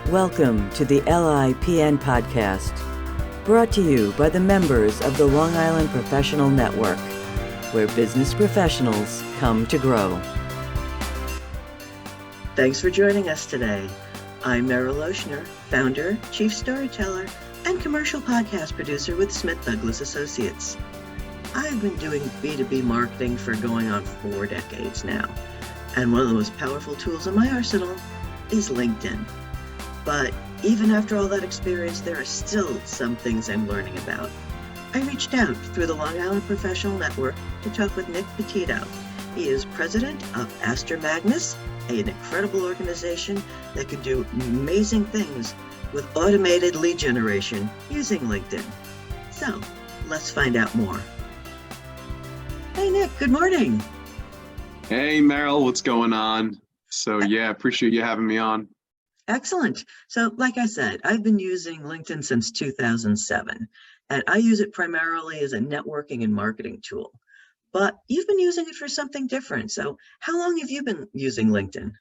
Welcome to the LIPN podcast, brought to you by the members of the Long Island Professional Network, where business professionals come to grow. Thanks for joining us today. I'm Meryl Oshner, founder, chief storyteller, and commercial podcast producer with Smith Douglas Associates. I've been doing B2B marketing for going on 4 decades now, and one of the most powerful tools in my arsenal is LinkedIn. But even after all that experience, there are still some things I'm learning about. I reached out through the Long Island Professional Network to talk with Nick Petito. He is president of Astor Magnus, an incredible organization that can do amazing things with automated lead generation using LinkedIn. So let's find out more. Hey, Nick, good morning. Hey, Meryl, what's going on? So appreciate you having me on. Excellent. So like I said, I've been using LinkedIn since 2007, and I use it primarily as a networking and marketing tool. But you've been using it for something different. So how long have you been using LinkedIn?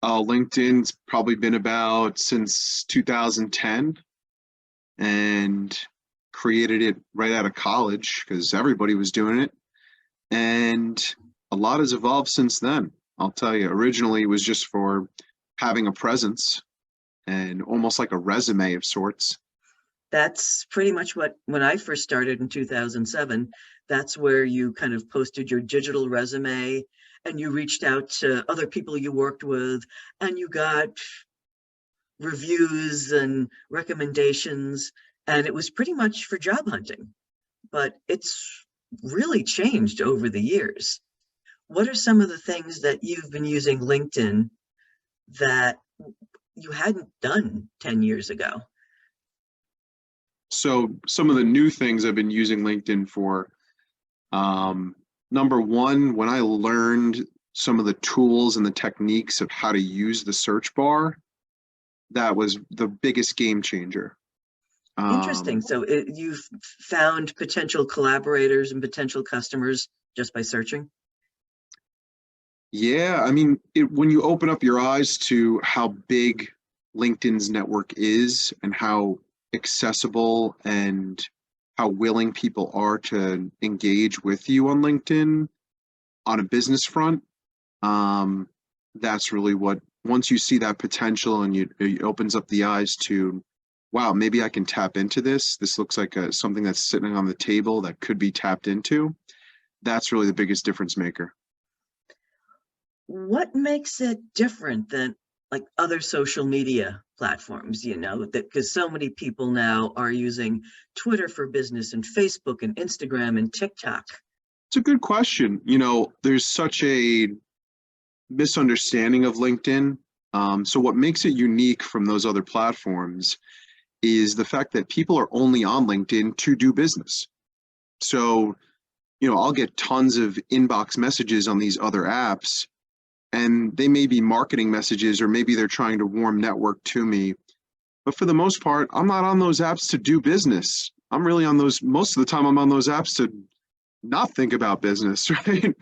LinkedIn's probably been about since 2010, and created it right out of college because everybody was doing it. And a lot has evolved since then. I'll tell you, originally it was just for having a presence and almost like a resume of sorts. That's pretty much what, when I first started in 2007, that's where you kind of posted your digital resume and you reached out to other people you worked with and you got reviews and recommendations, and it was pretty much for job hunting. But it's really changed over the years. What are some of the things that you've been using LinkedIn that you hadn't done 10 years ago? So some of the new things I've been using LinkedIn for, number one, when I learned some of the tools and the techniques of how to use the search bar, that was the biggest game changer. Interesting. So you've found potential collaborators and potential customers just by searching? Yeah, I mean, when you open up your eyes to how big LinkedIn's network is and how accessible and how willing people are to engage with you on LinkedIn on a business front, that's really what, once you see that potential and it opens up the eyes to, wow, maybe I can tap into this. This looks like something that's sitting on the table that could be tapped into. That's really the biggest difference maker. What makes it different than like other social media platforms, that because so many people now are using Twitter for business and Facebook and Instagram and TikTok? It's a good question. There's such a misunderstanding of LinkedIn. So what makes it unique from those other platforms is the fact that people are only on LinkedIn to do business. So, I'll get tons of inbox messages on these other apps, and they may be marketing messages, or maybe they're trying to warm network to me. But for the most part, I'm not on those apps to do business. I'm really on those, most of the time I'm on those apps to not think about business, right?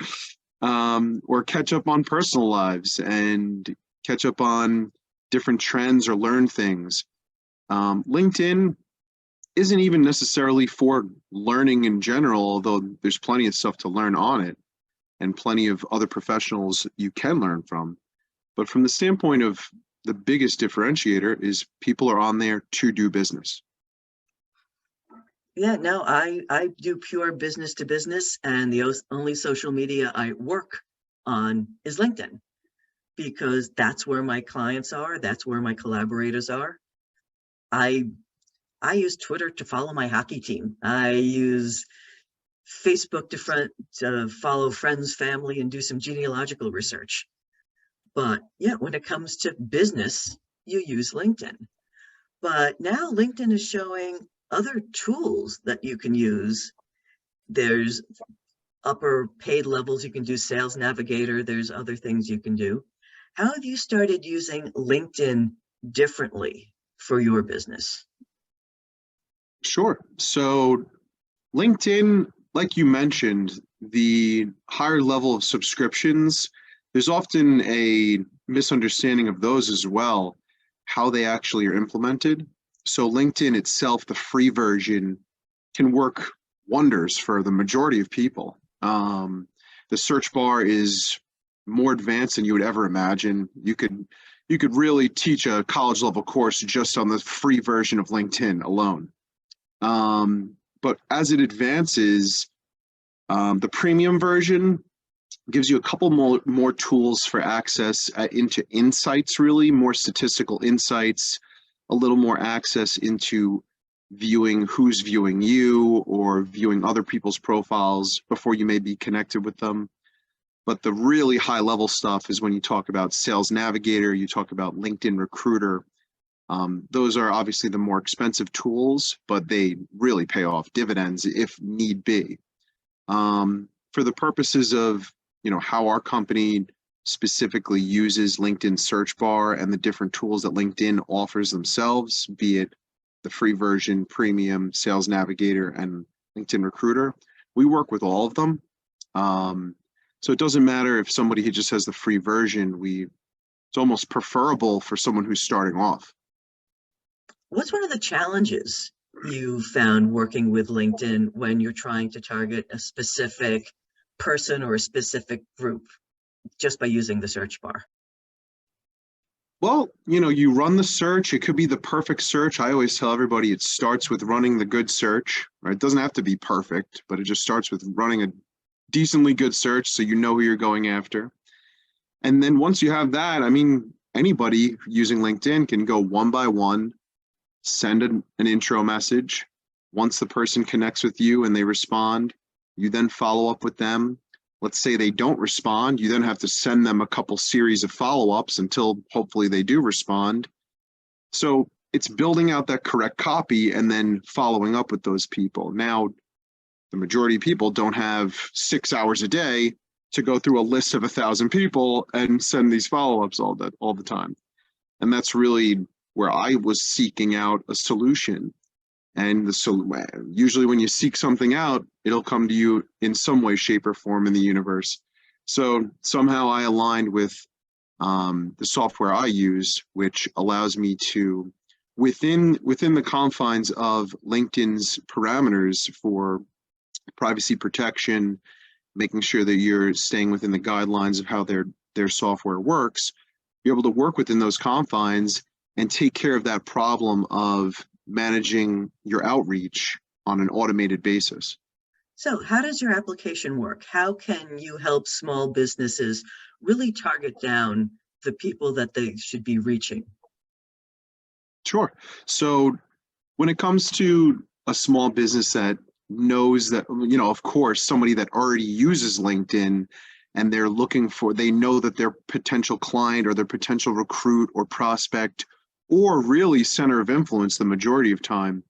Or catch up on personal lives and catch up on different trends or learn things. LinkedIn isn't even necessarily for learning in general, although there's plenty of stuff to learn on it and plenty of other professionals you can learn from. But from the standpoint of the biggest differentiator is people are on there to do business. Yeah, no, I do pure business to business, and the only social media I work on is LinkedIn, because that's where my clients are, that's where my collaborators are. I use Twitter to follow my hockey team. I use Facebook to follow friends, family, and do some genealogical research. But yeah, when it comes to business, you use LinkedIn. But now LinkedIn is showing other tools that you can use. There's upper paid levels. You can do Sales Navigator. There's other things you can do. How have you started using LinkedIn differently for your business? Sure. So LinkedIn, like you mentioned, the higher level of subscriptions, there's often a misunderstanding of those as well. how they actually are implemented. So LinkedIn itself, the free version, can work wonders for the majority of people. The search bar is more advanced than you would ever imagine. You could really teach a college level course just on the free version of LinkedIn alone. But as it advances, the premium version gives you a couple more tools for access into insights, really more statistical insights, a little more access into viewing who's viewing you or viewing other people's profiles before you may be connected with them. But the really high level stuff is when you talk about Sales Navigator, you talk about LinkedIn Recruiter. Those are obviously the more expensive tools, but they really pay off dividends if need be. For the purposes of how our company specifically uses LinkedIn search bar and the different tools that LinkedIn offers themselves, be it the free version, premium, Sales Navigator, and LinkedIn Recruiter, we work with all of them. So it doesn't matter if somebody who just has the free version, it's almost preferable for someone who's starting off. What's one of the challenges you found working with LinkedIn when you're trying to target a specific person or a specific group just by using the search bar? Well, you run the search. It could be the perfect search. I always tell everybody it starts with running the good search, right? It doesn't have to be perfect, but it just starts with running a decently good search so you know who you're going after. And then once you have that, anybody using LinkedIn can go one by one, send an intro message. Once the person connects with you and they respond, you then follow up with them. Let's say they don't respond, you then have to send them a couple series of follow-ups until hopefully they do respond. So it's building out that correct copy and then following up with those people. Now, the majority of people don't have 6 hours a day to go through a list of 1,000 people and send these follow-ups all the time. And that's really where I was seeking out a solution. And usually when you seek something out, it'll come to you in some way, shape, or form in the universe. So somehow I aligned with the software I use, which allows me to, within the confines of LinkedIn's parameters for privacy protection, making sure that you're staying within the guidelines of how their software works, be able to work within those confines and take care of that problem of managing your outreach on an automated basis. So how does your application work? How can you help small businesses really target down the people that they should be reaching? Sure. So when it comes to a small business that knows that, of course, somebody that already uses LinkedIn and they know that their potential client or their potential recruit or prospect or really center of influence the majority of time,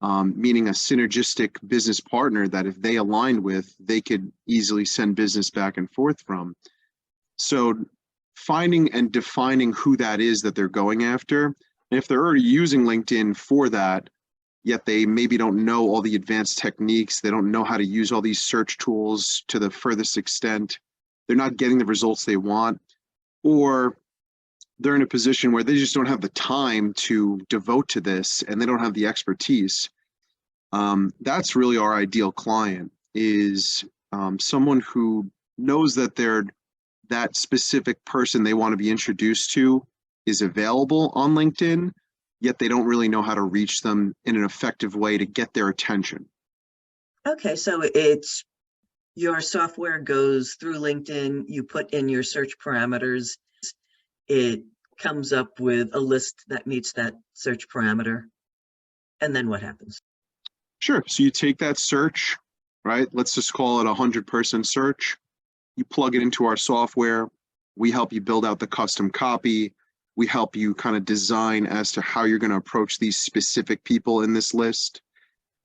meaning a synergistic business partner that if they aligned with, they could easily send business back and forth from. So finding and defining who that is that they're going after, and if they're already using LinkedIn for that, yet they maybe don't know all the advanced techniques, they don't know how to use all these search tools to the furthest extent, they're not getting the results they want, or they're in a position where they just don't have the time to devote to this and they don't have the expertise. That's really our ideal client, is someone who knows that that specific person they want to be introduced to is available on LinkedIn, yet they don't really know how to reach them in an effective way to get their attention. Okay, so your software goes through LinkedIn, you put in your search parameters, it comes up with a list that meets that search parameter, and then what happens? Sure. So you take that search, right? Let's just call it a 100-person search. You plug it into our software. We help you build out the custom copy. We help you kind of design as to how you're going to approach these specific people in this list.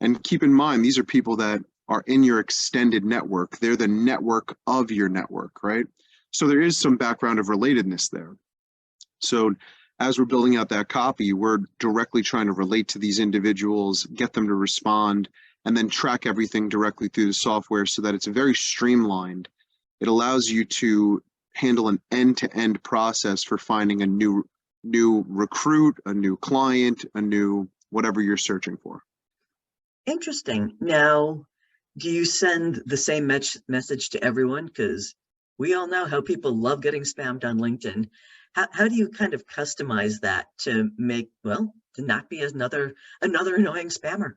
And keep in mind, these are people that are in your extended network. They're the network of your network, right? So there is some background of relatedness there. So as we're building out that copy, we're directly trying to relate to these individuals, get them to respond, and then track everything directly through the software so that it's very streamlined. It allows you to handle an end-to-end process for finding a new new recruit, a new client, a new whatever you're searching for. Interesting. Now, do you send the same message to everyone? Because we all know how people love getting spammed on LinkedIn. How do you kind of customize that to make, well, to not be another annoying spammer?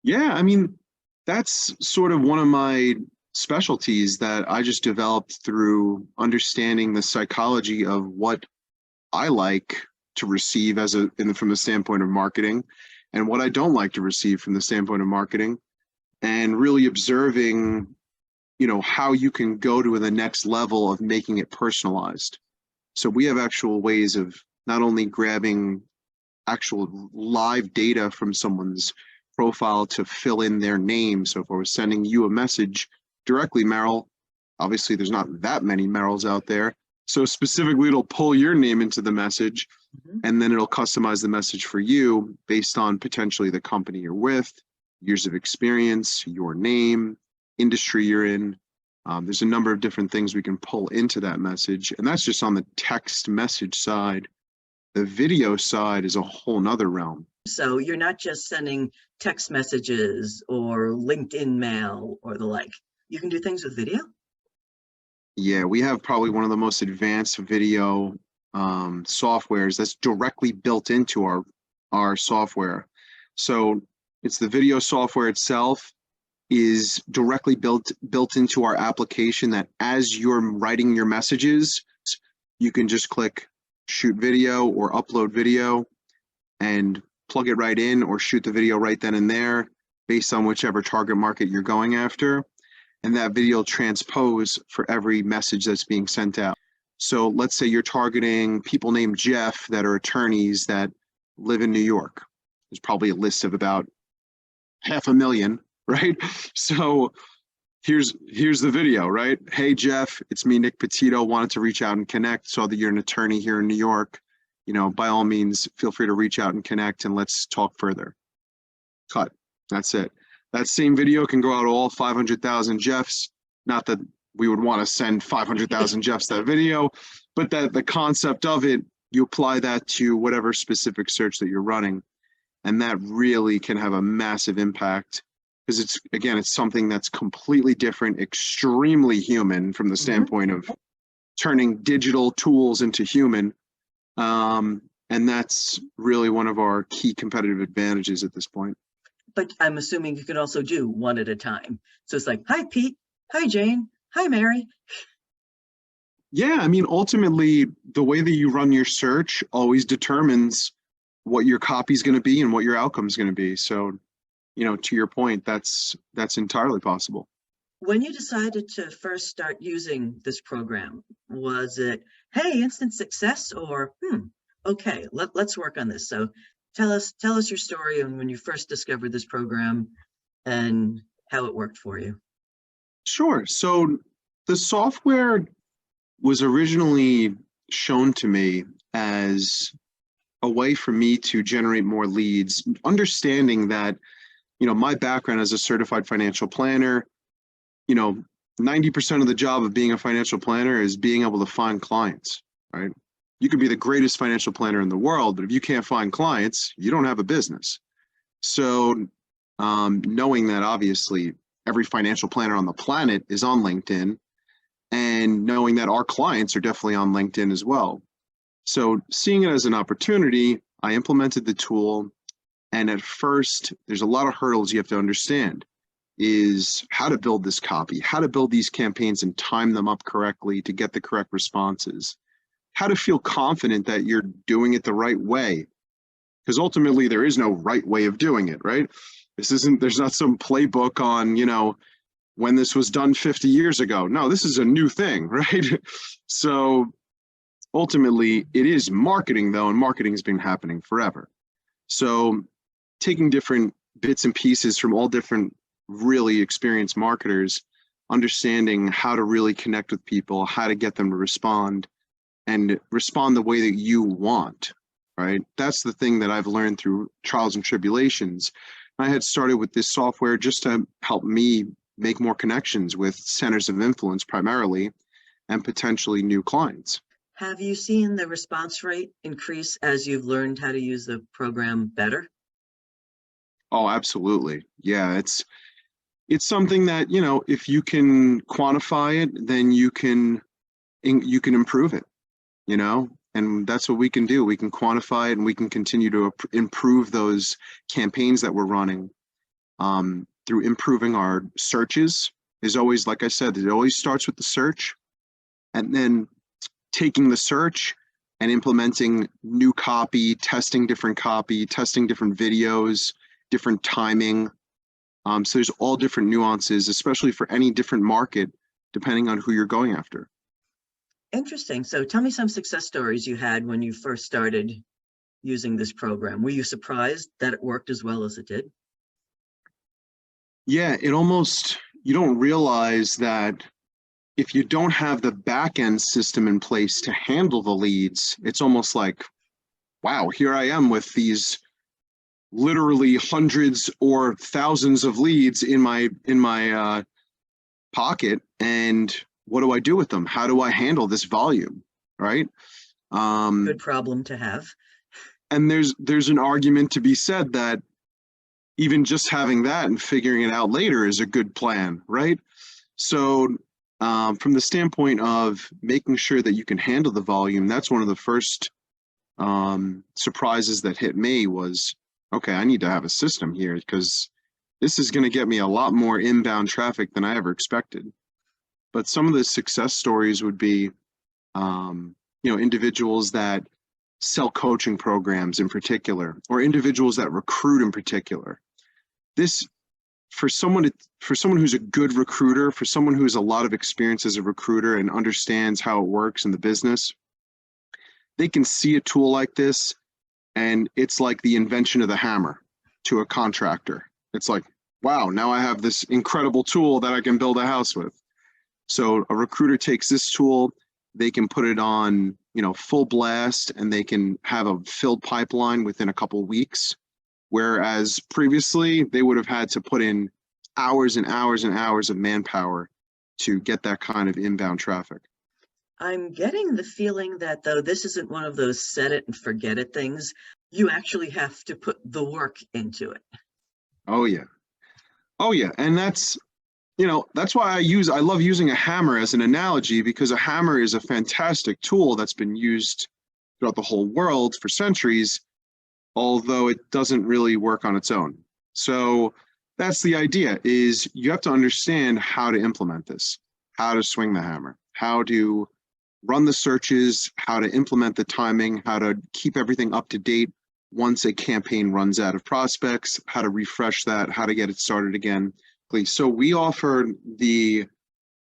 Yeah, I mean, that's sort of one of my specialties that I just developed through understanding the psychology of what I like to receive from the standpoint of marketing, and what I don't like to receive from the standpoint of marketing, and really observing, how you can go to the next level of making it personalized. So we have actual ways of not only grabbing actual live data from someone's profile to fill in their name. So if I was sending you a message directly, Meryl, obviously there's not that many Meryls out there. So specifically, it'll pull your name into the message, and then it'll customize the message for you based on potentially the company you're with, years of experience, your name, industry you're in. There's a number of different things we can pull into that message, and that's just on the text message side. The video side is a whole nother realm. So you're not just sending text messages or LinkedIn mail or the like. You can do things with video? Yeah, we have probably one of the most advanced video softwares that's directly built into our software. So it's the video software itself is directly built into our application, that as you're writing your messages, you can just click shoot video or upload video and plug it right in, or shoot the video right then and there based on whichever target market you're going after. And that video will transpose for every message that's being sent out. So let's say you're targeting people named Jeff that are attorneys that live in New York. There's probably a list of about 500,000, right? So here's the video, right? Hey, Jeff, it's me, Nick Petito, wanted to reach out and connect. Saw that you're an attorney here in New York. By all means, feel free to reach out and connect, and let's talk further. Cut. That's it. That same video can go out to all 500,000 Jeffs. Not that we would want to send 500,000 Jeffs that video, but that the concept of it, you apply that to whatever specific search that you're running. And that really can have a massive impact, because it's something that's completely different, extremely human from the standpoint of turning digital tools into human. And that's really one of our key competitive advantages at this point. But I'm assuming you can also do one at a time. So it's like, hi, Pete. Hi, Jane. Hi, Mary. Yeah, I mean, ultimately, the way that you run your search always determines what your copy is going to be and what your outcome is going to be. So, to your point, that's entirely possible. When you decided to first start using this program, was it, hey, instant success, or okay, let's work on this? So tell us your story and when you first discovered this program and how it worked for you. Sure. So the software was originally shown to me as a way for me to generate more leads, understanding that, my background as a certified financial planner, 90% of the job of being a financial planner is being able to find clients, right? You could be the greatest financial planner in the world, but if you can't find clients, you don't have a business. So knowing that obviously every financial planner on the planet is on LinkedIn, and knowing that our clients are definitely on LinkedIn as well. So seeing it as an opportunity, I implemented the tool. And at first, there's a lot of hurdles you have to understand, is how to build this copy, how to build these campaigns and time them up correctly to get the correct responses, how to feel confident that you're doing it the right way. Because ultimately, there is no right way of doing it, right? There's not some playbook on, when this was done 50 years ago. No, this is a new thing, right? So ultimately, it is marketing, though, and marketing has been happening forever. So taking different bits and pieces from all different really experienced marketers, understanding how to really connect with people, how to get them to respond, and respond the way that you want, right? That's the thing that I've learned through trials and tribulations. I had started with this software just to help me make more connections with centers of influence primarily, and potentially new clients. Have you seen the response rate increase as you've learned how to use the program better? Oh, absolutely. Yeah, it's something that, if you can quantify it, then you can improve it, and that's what we can do. We can quantify it and we can continue to improve those campaigns that we're running through improving our searches. Is always, like I said, it always starts with the search, and then taking the search and implementing new copy, testing different videos, different timing. So there's all different nuances, especially for any different market, depending on who you're going after. Interesting. So tell me some success stories you had when you first started using this program. Were you surprised that it worked as well as it did? Yeah, you don't realize that if you don't have the back end system in place to handle the leads, it's almost like, wow, here I am with these literally hundreds or thousands of leads in my pocket, and what do I do with them? How do I handle this volume, right? Good problem to have. And there's an argument to be said that even just having that and figuring it out later is a good plan, right? So from the standpoint of making sure that you can handle the volume, that's one of the first surprises that hit me was, okay, I need to have a system here because this is going to get me a lot more inbound traffic than I ever expected. But some of the success stories would be, individuals that sell coaching programs in particular, or individuals that recruit in particular. This, for someone who's a good recruiter, for someone who has a lot of experience as a recruiter and understands how it works in the business, they can see a tool like this, and it's like the invention of the hammer to a contractor. It's like, wow, now I have this incredible tool that I can build a house with. So a recruiter takes this tool, they can put it on, full blast, and they can have a filled pipeline within a couple of weeks. Whereas previously they would have had to put in hours and hours and hours of manpower to get that kind of inbound traffic. I'm getting the feeling that, though, this isn't one of those set it and forget it things. You actually have to put the work into it. Oh yeah. And that's why I love using a hammer as an analogy, because a hammer is a fantastic tool that's been used throughout the whole world for centuries, although it doesn't really work on its own. So that's the idea, is you have to understand how to implement this, how to swing the hammer, how to run the searches, how to implement the timing, how to keep everything up to date once a campaign runs out of prospects, how to refresh that, how to get it started again. So we offer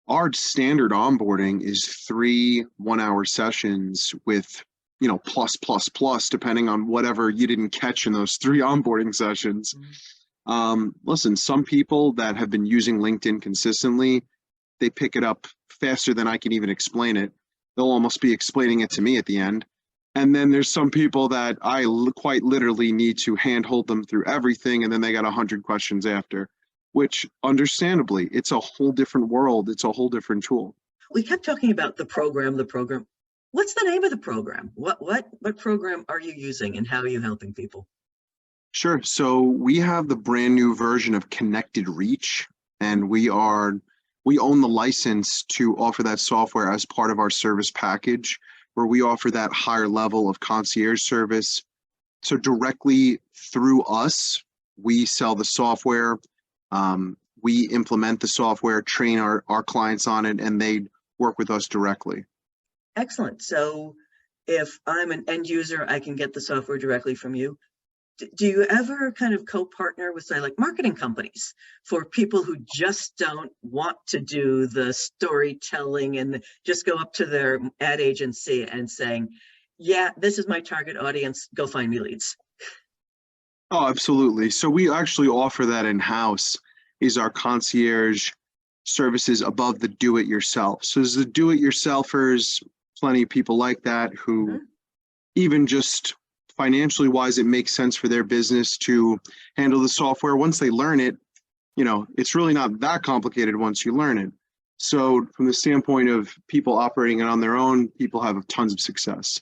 our standard onboarding is 3 1-hour sessions with, plus, depending on whatever you didn't catch in those 3 onboarding sessions. Listen, some people that have been using LinkedIn consistently, they pick it up faster than I can even explain it. They'll almost be explaining it to me at the end. And then there's some people that I quite literally need to handhold them through everything, and then they got 100 questions after. Which, understandably, it's a whole different world. It's a whole different tool. We kept talking about the program. What's the name of the program? What program are you using, and how are you helping people? Sure. So we have the brand new version of Connected Reach, and we own the license to offer that software as part of our service package, where we offer that higher level of concierge service. So directly through us, we sell the software. We implement the software, train our clients on it, and they work with us directly. Excellent. So if I'm an end user, I can get the software directly from you. Do you ever kind of co-partner with, say, like marketing companies for people who just don't want to do the storytelling and just go up to their ad agency and saying, yeah, this is my target audience, go find me leads? Oh, absolutely. So we actually offer that in-house, is our concierge services above the do-it-yourself. So there's the do-it-yourselfers, plenty of people like that who even just financially wise, it makes sense for their business to handle the software. Once they learn it, it's really not that complicated once you learn it. So from the standpoint of people operating it on their own, people have tons of success.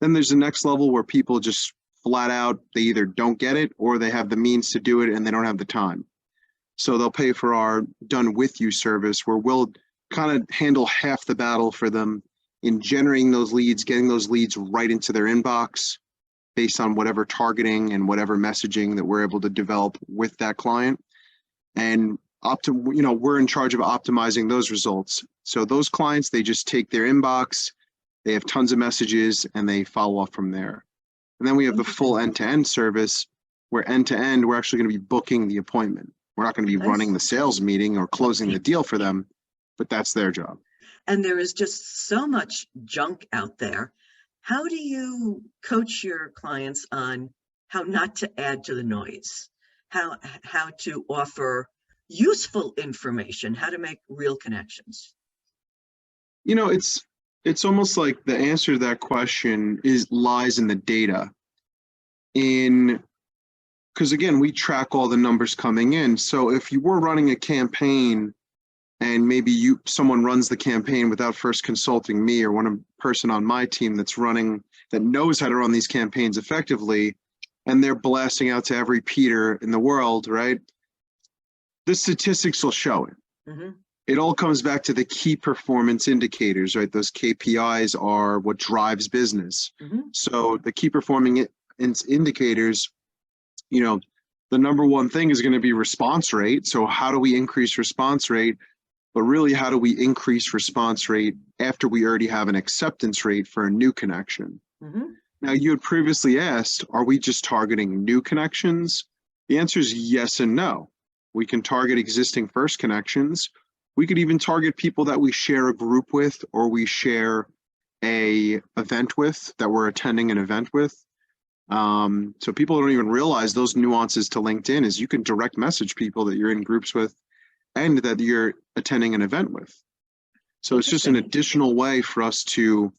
Then there's the next level where people just flat out, they either don't get it or they have the means to do it and they don't have the time. So they'll pay for our done with you service, where we'll kind of handle half the battle for them in generating those leads, getting those leads right into their inbox based on whatever targeting and whatever messaging that we're able to develop with that client. And we're in charge of optimizing those results. So those clients, they just take their inbox, they have tons of messages, and they follow up from there. And then we have the full end-to-end service, where end-to-end, we're actually going to be booking the appointment. We're not going to be running the sales meeting or closing the deal for them, but that's their job. And there is just so much junk out there. How do you coach your clients on how not to add to the noise? How to offer useful information, how to make real connections? It's almost like the answer to that question lies in the data. Because again, we track all the numbers coming in. So if you were running a campaign and maybe someone runs the campaign without first consulting me or one person on my team that knows how to run these campaigns effectively, and they're blasting out to every Peter in the world, right? The statistics will show it. Mm-hmm. It all comes back to the key performance indicators, right? Those KPIs are what drives business. Mm-hmm. So the key performing indicators, the number one thing is going to be response rate. So how do we increase response rate? But really, how do we increase response rate after we already have an acceptance rate for a new connection? Mm-hmm. Now, you had previously asked, are we just targeting new connections? The answer is yes and no. We can target existing first connections. We could even target people that we share a group with, or we share a event with, that we're attending an event with. So people don't even realize those nuances to LinkedIn is you can direct message people that you're in groups with and that you're attending an event with. So it's just an additional way for us to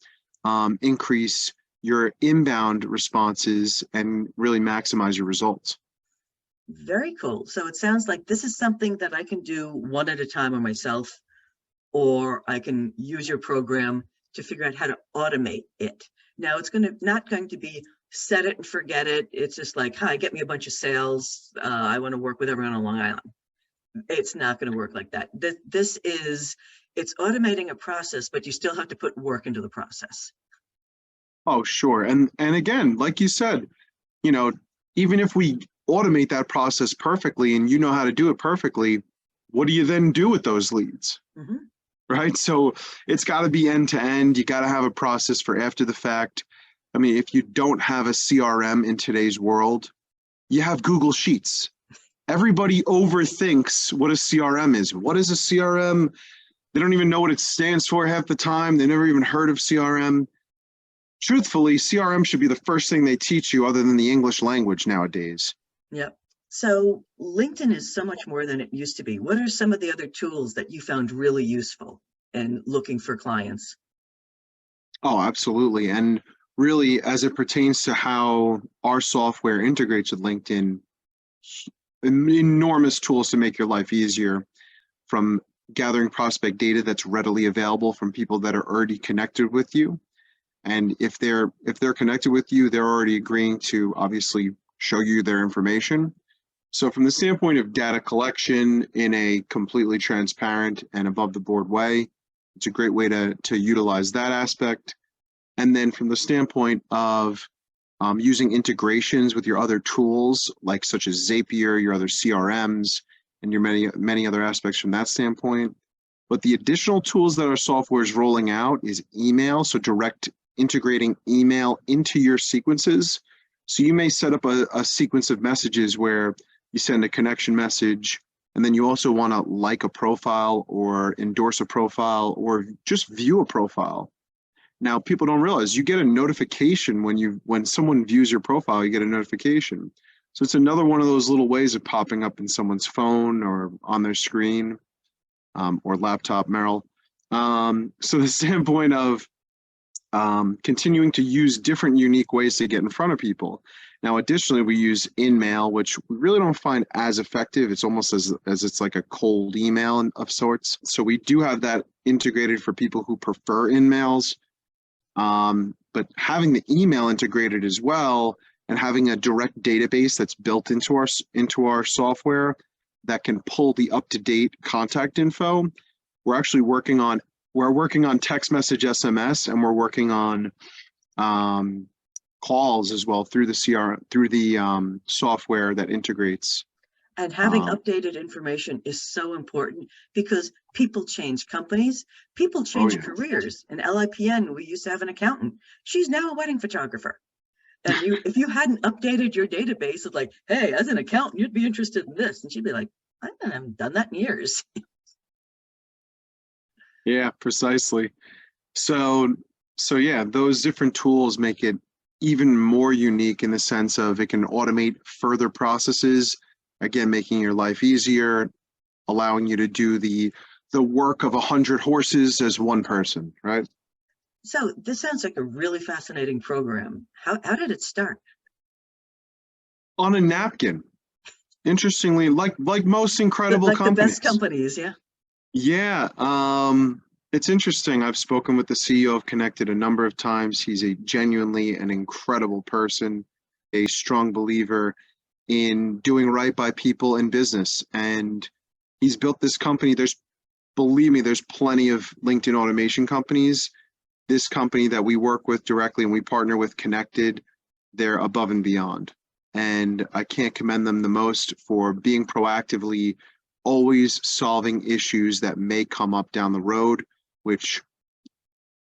increase your inbound responses and really maximize your results. Very cool. So it sounds like this is something that I can do one at a time on myself, or I can use your program to figure out how to automate it. Now it's not going to be set it and forget it. It's just like, hi, get me a bunch of sales. I want to work with everyone on Long Island. It's not going to work like that. It's automating a process, but you still have to put work into the process. Oh, sure. And again, like you said, even if we automate that process perfectly and you know how to do it perfectly, what do you then do with those leads? Mm-hmm. Right? So it's got to be end to end. You got to have a process for after the fact. I mean, if you don't have a CRM in today's world, you have Google Sheets. Everybody overthinks what a CRM is. What is a CRM? They don't even know what it stands for half the time. They never even heard of CRM. Truthfully, CRM should be the first thing they teach you other than the English language nowadays. Yep. So LinkedIn is so much more than it used to be. What are some of the other tools that you found really useful in looking for clients? Oh, absolutely. And really, as it pertains to how our software integrates with LinkedIn, enormous tools to make your life easier, from gathering prospect data that's readily available from people that are already connected with you. And if they're connected with you, they're already agreeing to obviously show you their information. So from the standpoint of data collection in a completely transparent and above the board way, it's a great way to utilize that aspect. And then from the standpoint of using integrations with your other tools, like such as Zapier, your other CRMs, and your many other aspects from that standpoint. But the additional tools that our software is rolling out is email, so direct integrating email into your sequences. So you may set up a sequence of messages where you send a connection message, and then you also want to like a profile or endorse a profile or just view a profile. Now, people don't realize you get a notification when someone views your profile, you get a notification. So it's another one of those little ways of popping up in someone's phone or on their screen or laptop, Merrill. So the standpoint of continuing to use different unique ways to get in front of people. Now, additionally, we use InMail, which we really don't find as effective. It's almost as it's like a cold email of sorts. So we do have that integrated for people who prefer InMails. But having the email integrated as well, and having a direct database that's built into our software that can pull the up-to-date contact info, we're working on text message SMS, and we're working on calls as well through the software that integrates. And having updated information is so important because people change companies, people change careers. In LIPN, we used to have an accountant. She's now a wedding photographer. And if you hadn't updated your database of like, hey, as an accountant, you'd be interested in this. And she'd be like, I haven't done that in years. Yeah, precisely. So yeah, those different tools make it even more unique in the sense of it can automate further processes, again, making your life easier, allowing you to do the work of 100 horses as one person, right? So this sounds like a really fascinating program. How did it start? On a napkin. Interestingly, like most incredible companies. The best companies, yeah. Yeah, it's interesting. I've spoken with the CEO of Connected a number of times. He's a genuinely an incredible person, a strong believer in doing right by people in business. And he's built this company. Believe me, there's plenty of LinkedIn automation companies. This company that we work with directly and we partner with, Connected, they're above and beyond. And I can't commend them the most for being proactively always solving issues that may come up down the road, which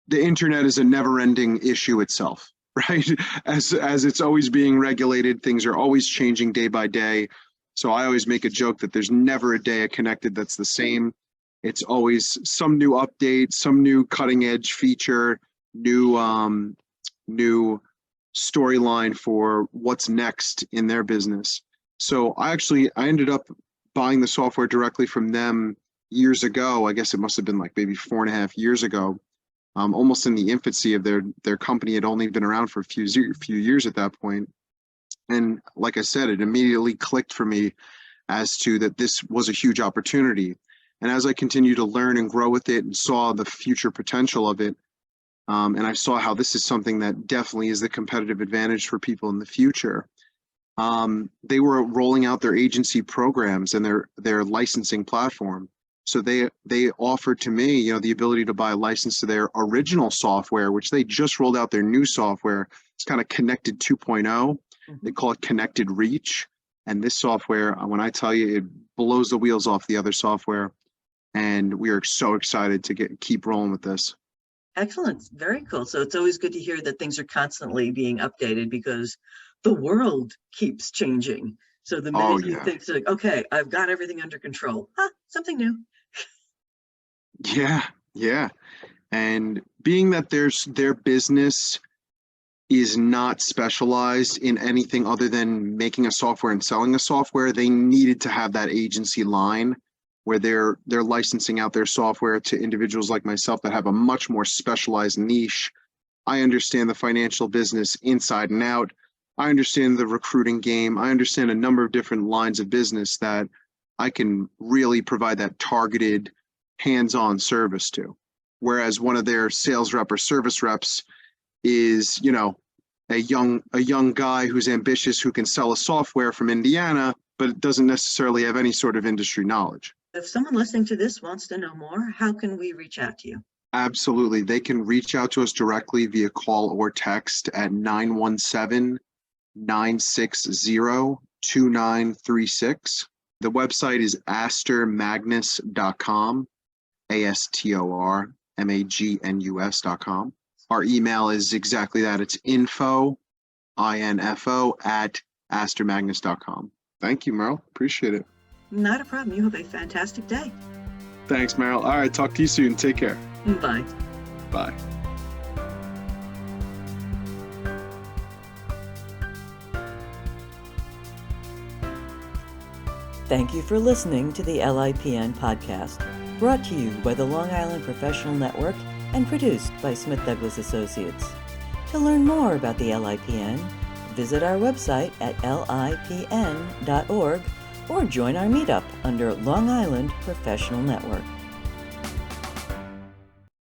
the internet is a never-ending issue itself, right? As it's always being regulated, things are always changing day by day. So I always make a joke that there's never a day at Connected that's the same. It's always some new update, some new cutting edge feature, new storyline for what's next in their business. So I ended up buying the software directly from them years ago. I guess it must have been like maybe 4.5 years ago, almost in the infancy of their company. Had only been around for a few years at that point. And like I said, it immediately clicked for me as to that this was a huge opportunity. And as I continued to learn and grow with it and saw the future potential of it, and I saw how this is something that definitely is the competitive advantage for people in the future. They were rolling out their agency programs and their licensing platform. So they offered to me, the ability to buy a license to their original software, which they just rolled out their new software. It's kind of Connected 2.0. Mm-hmm. They call it Connected Reach. And this software, when I tell you, it blows the wheels off the other software. And we are so excited to keep rolling with this. Excellent. Very cool. So it's always good to hear that things are constantly being updated because the world keeps changing. So the minute you think, like, okay, I've got everything under control, something new. Yeah. And being that their business is not specialized in anything other than making a software and selling a software, they needed to have that agency line where they're licensing out their software to individuals like myself that have a much more specialized niche. I understand the financial business inside and out. I understand the recruiting game. I understand a number of different lines of business that I can really provide that targeted hands-on service to. Whereas one of their sales rep or service reps is, a young guy who's ambitious who can sell a software from Indiana, but doesn't necessarily have any sort of industry knowledge. If someone listening to this wants to know more, how can we reach out to you? Absolutely. They can reach out to us directly via call or text at 917-960-2936. The website is astormagnus.com, ASTORMAGNUS.com. Our email is exactly that. It's info @astormagnus.com. Thank you, Meryl. Appreciate it. Not a problem. You have a fantastic day. Thanks, Meryl. All right, talk to you soon. Take care. Bye. Bye. Thank you for listening to the LIPN podcast, brought to you by the Long Island Professional Network and produced by Smith Douglas Associates. To learn more about the LIPN, visit our website at lipn.org or join our meetup under Long Island Professional Network.